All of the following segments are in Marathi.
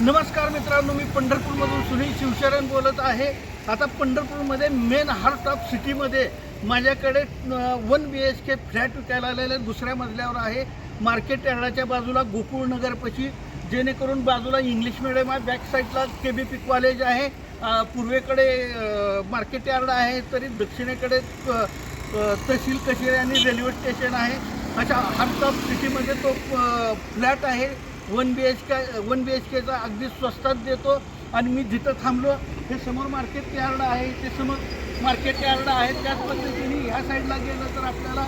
नमस्कार मित्रांनो, मी पंढरपूरमधून सुनील शिवशरण बोलत आहे. आता पंढरपूरमध्ये मेन हार्ट ऑफ सिटीमध्ये माझ्याकडे 1 BHK फ्लॅट विकायला आलेले दुसऱ्या मजल्यावर आहे. मार्केट यार्डाच्या बाजूला गोकुळ नगरपाशी, जेणेकरून बाजूला इंग्लिश मिडियम आहे, बॅक साईडला KBP कॉलेज आहे, पूर्वेकडे मार्केट यार्ड आहे, तरी दक्षिणेकडे तहसील कचेरी आणि रेल्वे स्टेशन आहे. अशा हार्ट ऑफ सिटीमध्ये तो फ्लॅट आहे. 1 BHKचा अगदी स्वस्तात देतो. आणि मी जिथं थांबलो हे समोर मार्केट यार्ड आहे, ते समोर मार्केट यार्ड आहे. त्याच पद्धतीने ह्या साईडला गेलं तर आपल्याला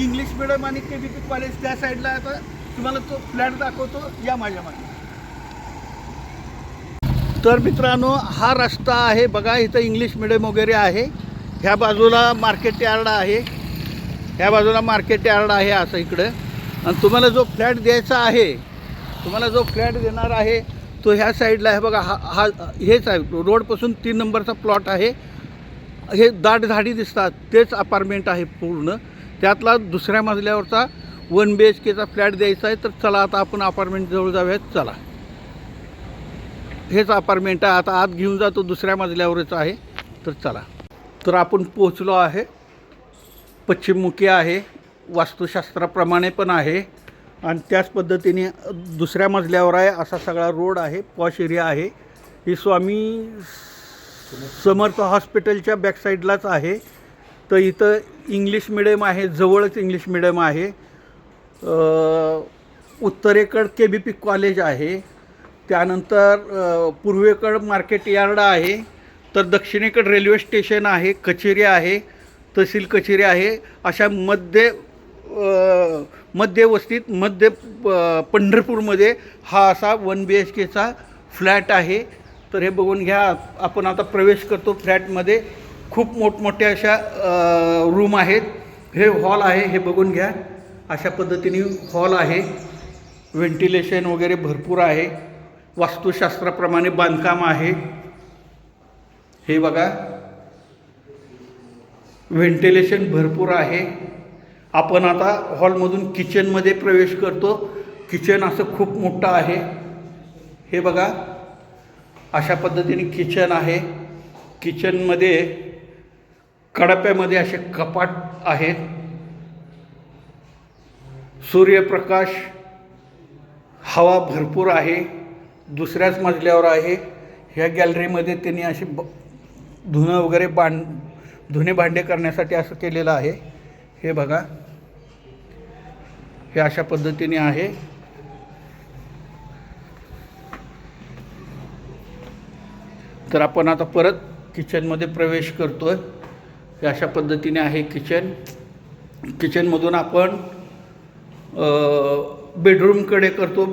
इंग्लिश मिडियम आणि KBP कॉलेज त्या साईडला आता तुम्हाला तो फ्लॅट दाखवतो, या माझ्या मागे. तर मित्रांनो, हा रस्ता आहे बघा, इथं इंग्लिश मिडियम वगैरे आहे. ह्या बाजूला मार्केट यार्ड आहे, ह्या बाजूला मार्केट यार्ड आहे असं इकडं. आणि तुम्हाला जो फ्लॅट द्यायचा आहे, तुम्हाला जो फ्लॅट देणार आहे तो ह्या साईडला आहे बघा. हा हेच आहे, रोडपासून 3 नंबरचा प्लॉट आहे. हे दाट झाडी दिसतात तेच अपार्टमेंट आहे पूर्ण. त्यातला दुसऱ्या मजल्यावरचा 1 BHKचा फ्लॅट द्यायचा आहे. तर चला आता आपण अपार्टमेंट जवळ जाऊयात. चला, हेच अपार्टमेंट आहे. आता आत घेऊन जातो, दुसऱ्या मजल्यावरच आहे. तर चला. तर आपण पोहोचलो आहे. पश्चिममुखी आहे, वास्तुशास्त्राप्रमाणे पण आहे. आणि त्याच पद्धतीने दुसऱ्या मजल्यावर आहे. असा सगळा रोड आहे, पॉश एरिया आहे. ही स्वामी समर्थ हॉस्पिटलच्या बॅकसाईडलाच आहे. तर इथं इंग्लिश मिडियम आहे, जवळच इंग्लिश मिडियम आहे. उत्तरेकडं KBP कॉलेज आहे. त्यानंतर पूर्वेकडं मार्केट यार्ड आहे. तर दक्षिणेकडं रेल्वे स्टेशन आहे, कचेरी आहे, तहसील कचेरी आहे. अशा मध्यवस्तीत पंढरपूरमध्ये हा असा 1 BHKचा फ्लॅट आहे. तर हे बघून घ्या. आपण आता प्रवेश करतो फ्लॅटमध्ये. खूप मोठमोठ्या अशा रूम आहेत. हे हॉल आहे, हे बघून घ्या. अशा पद्धतीने हॉल आहे. व्हेंटिलेशन वगैरे भरपूर आहे. वास्तुशास्त्राप्रमाणे बांधकाम आहे. हे बघा, व्हेंटिलेशन भरपूर आहे. आपण आता हॉलमधून किचनमध्ये प्रवेश करतो. किचन असं खूप मोठं आहे. हे बघा, अशा पद्धतीने किचन आहे. किचनमध्ये कडाप्यामध्ये असे कपाट आहेत. सूर्यप्रकाश, हवा भरपूर आहे. दुसऱ्याच मजल्यावर आहे. ह्या गॅलरीमध्ये त्यांनी असे धुणं वगैरे धुणे भांडे करण्यासाठी असं केलेलं आहे. हे बघा, हे अशा पद्धतीने आहे. तर आपण आता परत किचनमध्ये प्रवेश करतोय. हे अशा पद्धतीने आहे किचन. किचनमधून आपण बेडरूमकडे करतो.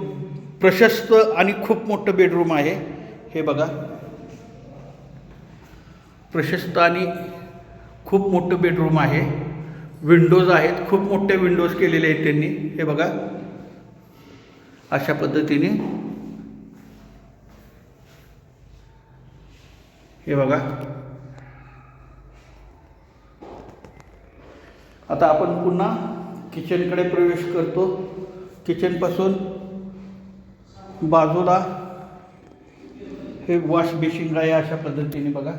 प्रशस्त आणि खूप मोठं बेडरूम आहे. हे बघा, प्रशस्त आणि खूप मोठं बेडरूम आहे. विंडोज आहेत, खूप मोठे विंडोज केलेले आहेत त्यांनी. हे बघा, अशा पद्धतीने. हे बघा. आता आपण पुन्हा किचनकडे प्रवेश करतो. किचनपासून बाजूला हे वॉश बेसिन आहे. अशा पद्धतीने बघा.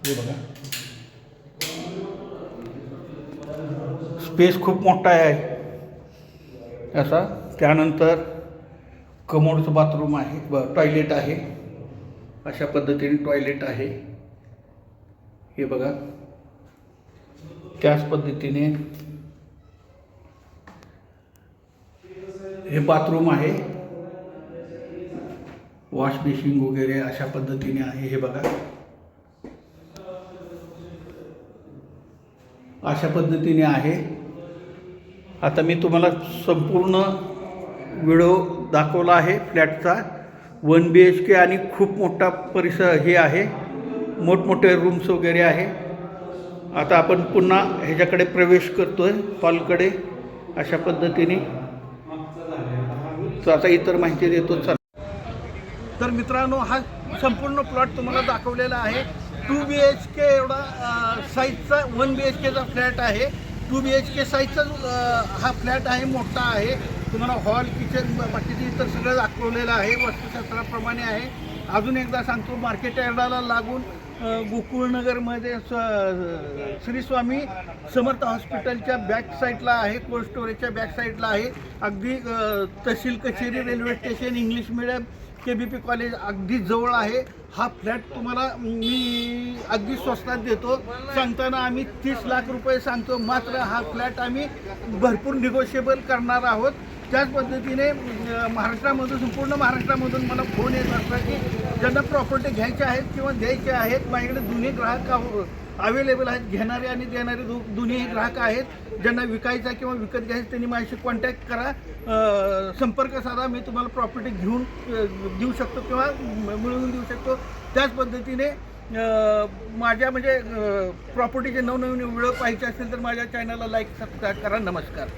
हे बघा, स्पेस खूप मोठा आहे असा. त्यानंतर कमोडचं बाथरूम आहे, टॉयलेट आहे. अशा पद्धतीने टॉयलेट आहे. हे बघा, त्याच पद्धतीने हे बाथरूम आहे. वॉश बेसिन वगैरे अशा पद्धतीने आहे. हे बघा, अशा पद्धतीने आहे. आता मी तुम्हाला संपूर्ण व्हिडिओ दाखवला आहे फ्लॅटचा. 1 BHK आणि खूप मोठा परिसर हे आहे. मोठमोठे रूम्स वगैरे आहे. आता आपण पुन्हा ह्याच्याकडे प्रवेश करतोय, हॉलकडे. अशा पद्धतीने. तर आता इतर माहिती देतो. चला. तर मित्रांनो, हा संपूर्ण प्लॉट तुम्हाला दाखवलेला आहे. 2 BHK एवढा साईजचा 1 BHKचा फ्लॅट आहे. 2 BHK साईजचा हा फ्लॅट आहे, मोठा आहे. तुम्हाला हॉल, किचन, बाकीची तर सगळं दाखवलेलं आहे, वास्तुशास्त्राप्रमाणे आहे. अजून एकदा सांगतो, मार्केट यार्डाला लागून गोकुळनगरमध्ये श्री स्वामी समर्थ हॉस्पिटलच्या बॅक साईडला आहे, कोल्ड स्टोरेजच्या बॅक साईडला आहे. अगदी तहसील कचेरी, railway station, English medium, KBP college अगदी जवळ आहे. हा फ्लॅट तुम्हाला मी अगदी स्वस्तात देतो. सांगताना आम्ही 30 लाख रुपये सांगतो, मात्र हा फ्लॅट आम्ही भरपूर निगोशिएबल करणार आहोत. त्याच पद्धतीने महाराष्ट्रामधून, संपूर्ण महाराष्ट्रामधून मला फोन येत असतात की ज्यांना प्रॉपर्टी घ्यायच्या आहेत किंवा द्यायच्या आहेत. माझ्याकडे दोन्ही ग्राहक अवेलेबल आहेत, घेणारे आणि देणारे दोन्ही ग्राहक आहेत. ज्यांना विकायचा किंवा विकत घ्यायचं त्यांनी माझ्याशी कॉन्टॅक्ट करा, संपर्क साधा. मी तुम्हाला प्रॉपर्टी घेऊन देऊ शकतो किंवा मिळवून देऊ शकतो. त्याच पद्धतीने माझ्या म्हणजे प्रॉपर्टीचे नवनवीन व्हिडिओ पाहायचे असतील तर माझ्या चॅनलला लाईक सबस्क्राईब करा. नमस्कार.